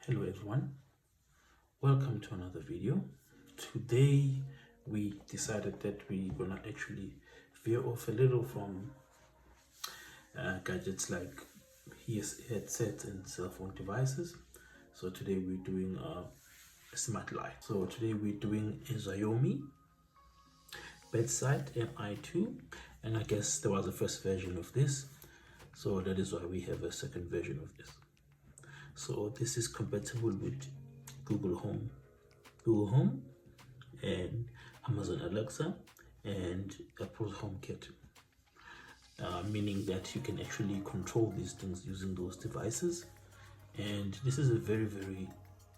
Hello everyone, welcome to another video. Today we decided that we're gonna actually veer off a little from gadgets like headsets and cell phone devices. So today we're doing a smart light. So today we're doing a Xiaomi Bedside Lamp, and I guess there was a first version of this, so that is why we have a second version of this. So this is compatible with Google Home and Amazon Alexa and Apple's HomeKit, meaning that you can actually control these things using those devices. And this is a very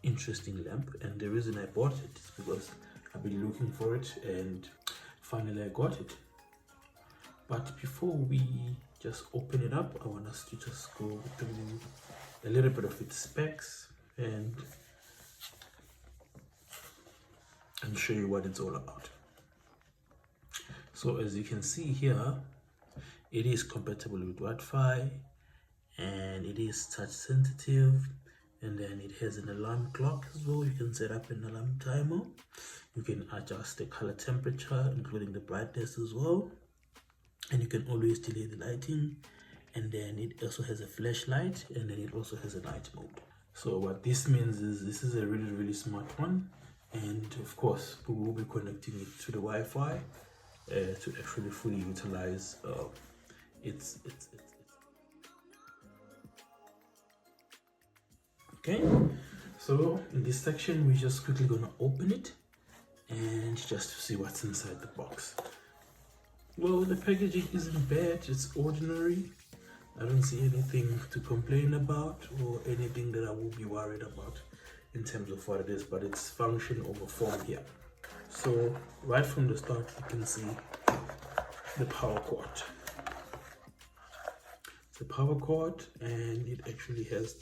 interesting lamp, and the reason I bought it is because I've been looking for it and finally I got it. But before we just open it up, I want us to just go through a little bit of its specs and show you what it's all about. So as you can see here, it is compatible with Wi-Fi and it is touch sensitive, and then it has an alarm clock as well. You can set up an alarm timer. You can adjust the color temperature, including the brightness as well, and you can always delay the lighting. And then it also has a flashlight, and then it also has a night mode. So what this means is this is a really smart one, and of course we will be connecting it to the Wi-Fi to actually fully utilize its okay. So in this section we're just quickly gonna open it and just to see what's inside the box. Well, the packaging isn't bad, it's ordinary. I don't see anything to complain about or anything that I will be worried about in terms of what it is, but it's function over form here. So right from the start you can see the power cord. It's a power cord, and it actually has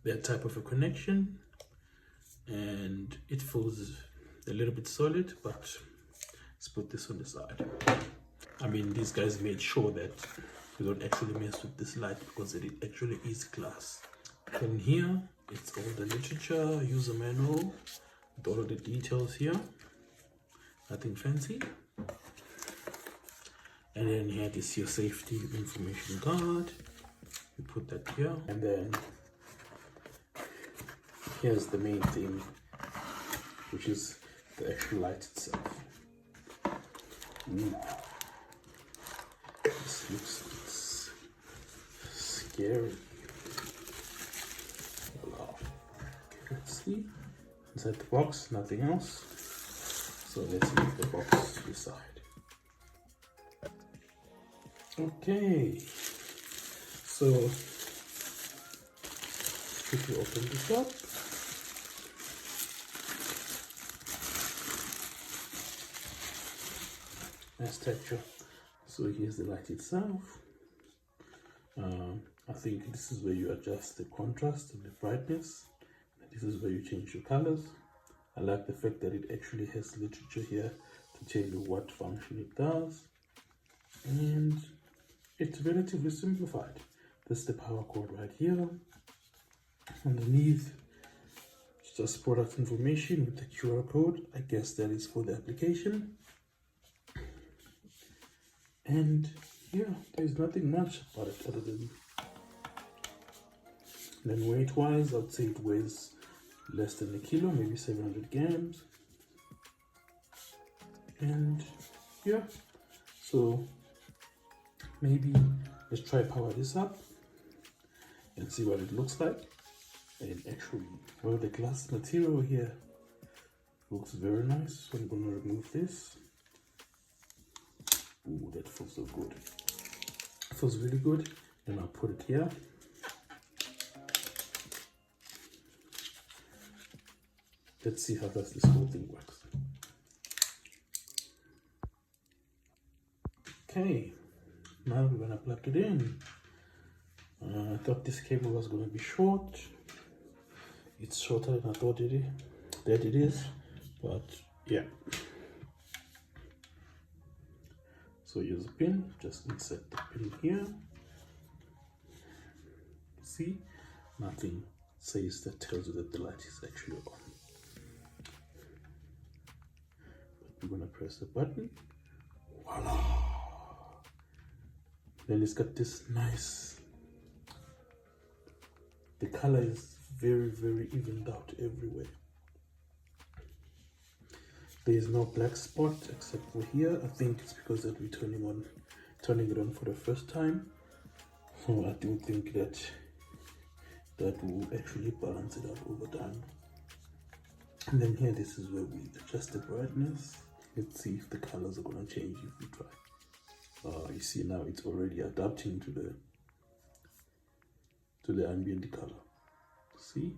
that type of a connection, and it feels a little bit solid, but let's put this on the side. I mean, these guys made sure that we don't actually mess with this light because it actually is glass. And here, it's all the literature, user manual, with all of the details here. Nothing fancy. And then here is your safety information card. You put that here. And then here's the main thing, which is the actual light itself. This looks scary. Wow. Okay, let's see. Inside the box, nothing else. So let's move the box to the side. Okay. So quickly open this up. Nice texture. So here's the light itself. I think this is where you adjust the contrast and the brightness. And this is where you change your colors. I like the fact that it actually has literature here to tell you what function it does. And it's relatively simplified. This is the power cord right here. Underneath, it's just product information with the QR code. I guess that is for the application. And yeah, there's nothing much about it other than weight wise, I'd say it weighs less than a kilo, maybe 700 grams. And yeah, so maybe let's try power this up and see what it looks like. And actually, well, the glass material here looks very nice. So I'm gonna remove this. Ooh, that feels so good. It feels really good. And I'll put it here. Let's see how this whole thing works. Okay, now we're gonna plug it in. I thought this cable was gonna be short. It's shorter than I thought that it is, but yeah. So use a pin, just insert the pin here. See, nothing says that tells you that the light is actually on. But we're gonna press the button. Voila! Then it's got this nice, the color is very, very evened out everywhere. There is no black spot except for here. I think it's because that we're turning it on for the first time. So I do think that will actually balance it out over time. And then here, this is where we adjust the brightness. Let's see if the colors are gonna change if we try. You see now it's already adapting to the ambient color. See?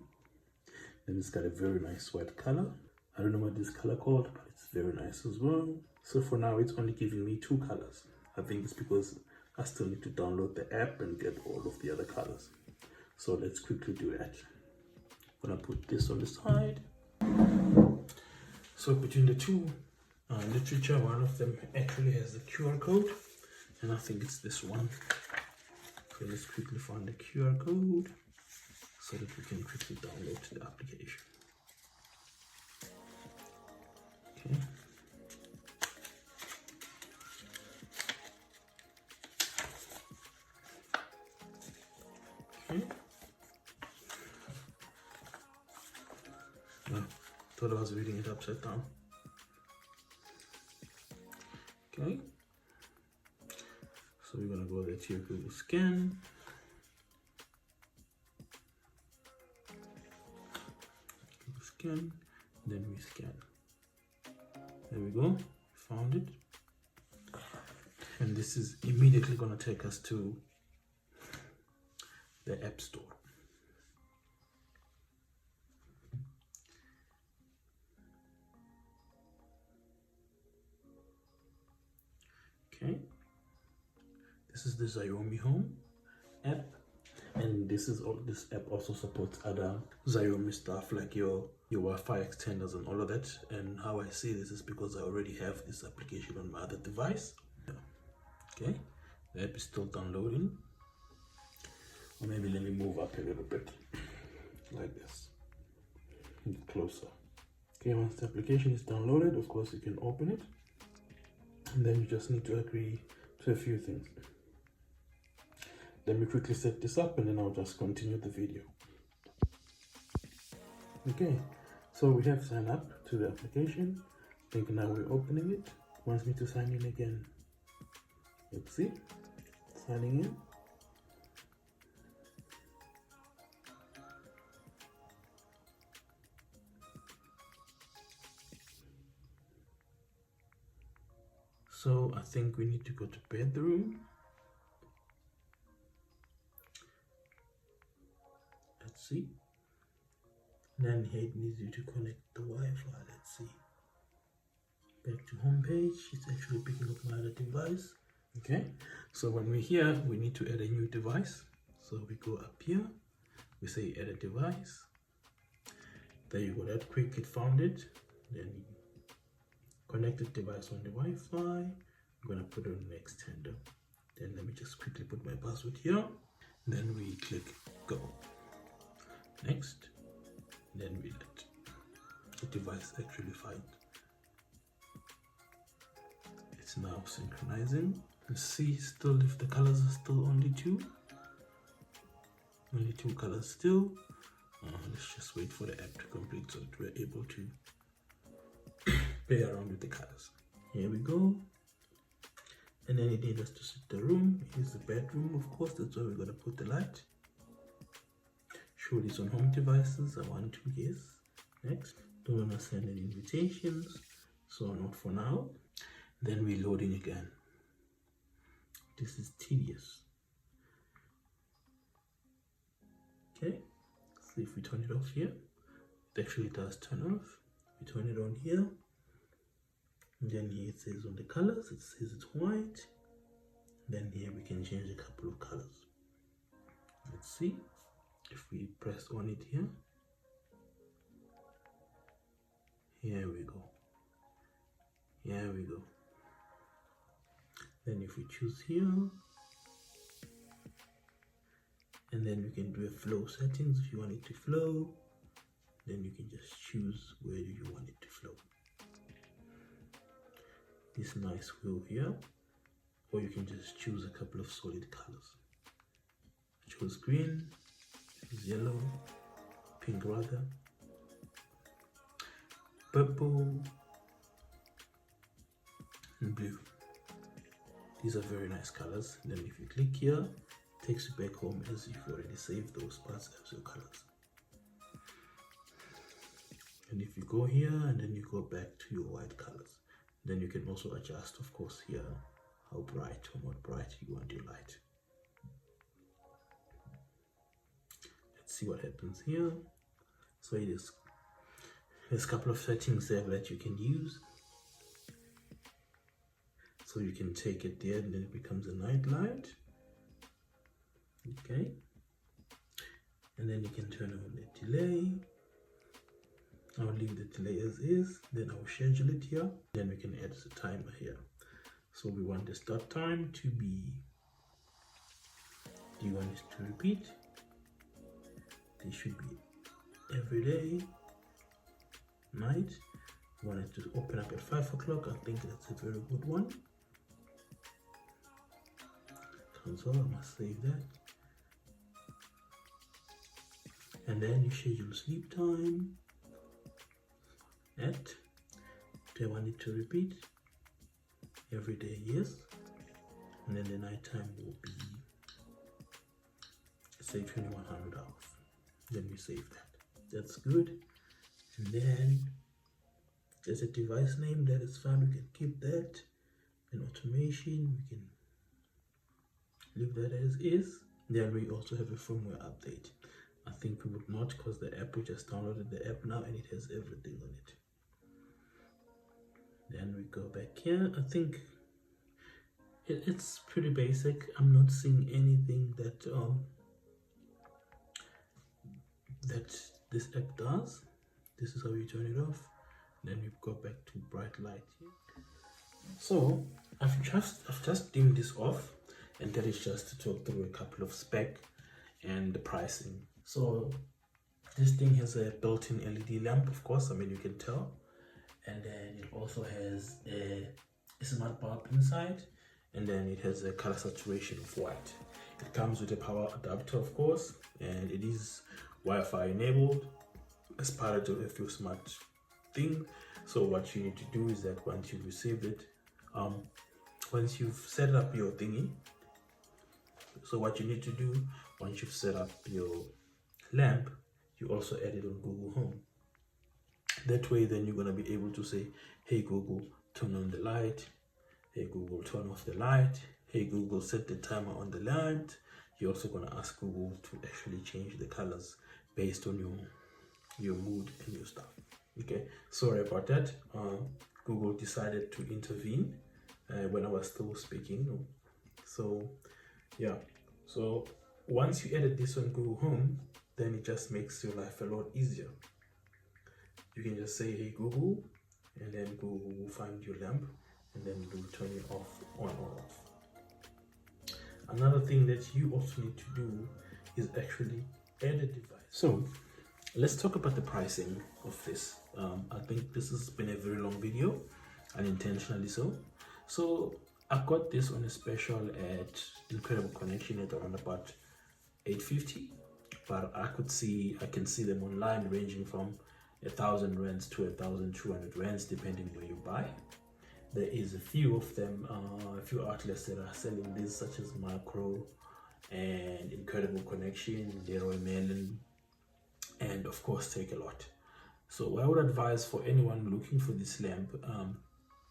And it's got a very nice white color. I don't know what this color called, but it's very nice as well. So for now, it's only giving me 2 colors. I think it's because I still need to download the app and get all of the other colors. So let's quickly do that. I'm gonna put this on the side. So between the two literature, one of them actually has the QR code, and I think it's this one. So let's quickly find the QR code so that we can quickly download the application. Okay. Okay. I thought I was reading it upside down. Okay. So we're gonna go there to your Google Scan. Google Scan, then we scan. There we go, found it. And this is immediately gonna take us to the App Store. Okay, this is the Xiaomi Home app, and this app also supports other Xiaomi stuff like your Wi-Fi extenders and all of that. And how I see this is because I already have this application on my other device. Okay, the app is still downloading. Or maybe let me move up a little bit like this, get closer. Okay, once the application is downloaded, of course you can open it, and then you just need to agree to a few things. Let me quickly set this up and then I'll just continue the video. Okay, so we have signed up to the application. I think now we're opening it. It wants me to sign in again. Let's see, signing in. So I think we need to go to bedroom. Let's see. Then here it needs you to connect the Wi-Fi. Let's see. Back to home page. It's actually picking up my other device. Okay. So when we're here, we need to add a new device. So we go up here. We say add a device. There you go. That quick, it found it. Then connected device on the Wi-Fi. I'm gonna put it on the extender. Then let me just quickly put my password here. Then we click go. Next. Then we let the device actually find. It's now synchronizing. Let's see still if the colors are still only 2. Only 2 colors still. Let's just wait for the app to complete so that we're able to play around with the colors. Here we go. And then it needs us to set the room. Here's the bedroom, of course. That's where we're going to put the light. Show this on home devices. I want to, yes. Next. Don't want to send any invitations. So not for now. Then we're loading again. This is tedious. Okay. So if we turn it off here, it actually does turn off. We turn it on here. And then here it says on the colors, it says it's white. Then here we can change a couple of colors. Let's see if we press on it here. Here we go. Here we go. Then if we choose here, and then you can do a flow settings. If you want it to flow, then you can just choose where do you want it to flow. This nice wheel here, or you can just choose a couple of solid colors. Choose green, choose yellow, pink rather, purple, and blue. These are very nice colors. Then if you click here, it takes you back home as if you already saved those parts as your colors. And if you go here and then you go back to your white colors, then you can also adjust, of course, here how bright or not bright you want your light. Let's see what happens here. So there's a couple of settings there that you can use. So you can take it there and then it becomes a night light. Okay. And then you can turn on the delay. I'll leave the delay as is, then I'll schedule it here. Then we can add the timer here. So we want the start time to be, do you want it to repeat? This should be every day, night. You want it to open up at 5 o'clock. I think that's a very good one. Console, I must save that. And then you schedule sleep time. Do I want it to repeat every day? Yes. And then the night time will be, say, 2100 hours. Then we save that. That's good. And then there's a device name that is fine. We can keep that. And automation, we can leave that as is. Then we also have a firmware update. I think we would not, because the app, we just downloaded the app now and it has everything on it. Then we go back here. I think it's pretty basic. I'm not seeing anything that that this app does. This is how you turn it off. Then we go back to bright light here. So I've just dimmed this off, and that is just to talk through a couple of spec and the pricing. So this thing has a built-in LED lamp, of course, I mean you can tell. And then it also has a smart bulb inside, and then it has a color saturation of white. It comes with a power adapter, of course, and it is Wi-Fi enabled as part of your smart thing. So what you need to do is that once you've received it, once you've set up your thingy, so what you need to do once you've set up your lamp, you also add it on Google Home. That way then you're going to be able to say, hey Google, turn on the light. Hey Google, turn off the light. Hey Google, set the timer on the light. You're also going to ask Google to actually change the colors based on your mood and your stuff. Okay, sorry about that. Google decided to intervene when I was still speaking. So yeah, so once you edit this on Google Home, then it just makes your life a lot easier. You can just say, hey Google, and then Google will find your lamp, and then it will turn it off, on or off. Another thing that you also need to do is actually add a device. So let's talk about the pricing of this. I think this has been a very long video, unintentionally so. So I got this on a special at Incredible Connection at around about $850, but I can see them online ranging from 1,000 rands to 1,200 rands depending where you buy. There is a few of them, a few outlets that are selling this, such as Macro and Incredible Connection, Leroy Merlin, and of course Take a Lot. So I would advise for anyone looking for this lamp,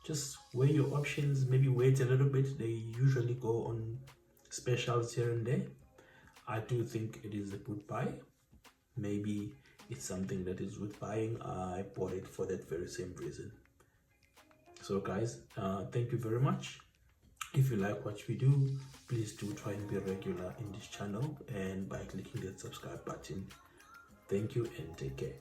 just weigh your options, maybe wait a little bit. They usually go on specials here and there. I do think it is a good buy. Maybe it's something that is worth buying. I bought it for that very same reason. So guys, thank you very much. If you like what we do, please do try and be regular in this channel and by clicking that subscribe button. Thank you and take care.